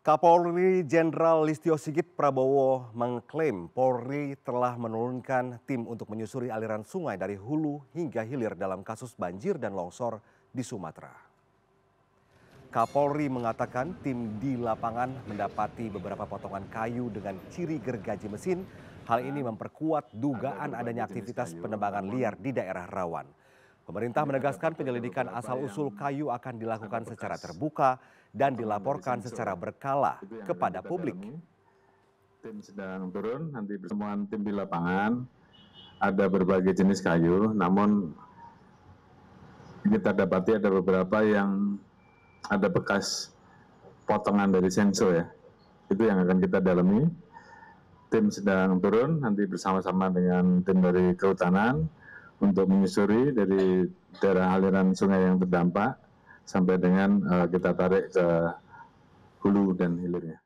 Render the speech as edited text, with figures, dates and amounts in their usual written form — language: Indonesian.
Kapolri Jenderal Listio Sigit Prabowo mengklaim Polri telah menurunkan tim untuk menyusuri aliran sungai dari hulu hingga hilir dalam kasus banjir dan longsor di Sumatera. Kapolri mengatakan tim di lapangan mendapati beberapa potongan kayu dengan ciri gergaji mesin. Hal ini memperkuat dugaan adanya aktivitas penebangan liar di daerah rawan. Pemerintah menegaskan penyelidikan asal-usul kayu akan dilakukan secara terbuka dan dilaporkan secara berkala kepada publik. Tim sedang turun, nanti pertemuan tim di lapangan, ada berbagai jenis kayu, namun kita dapati ada beberapa yang ada bekas potongan dari senso ya. Itu yang akan kita dalami. Tim sedang turun, nanti bersama-sama dengan tim dari kehutanan, untuk menyusuri dari daerah aliran sungai yang terdampak sampai dengan kita tarik ke hulu dan hilirnya.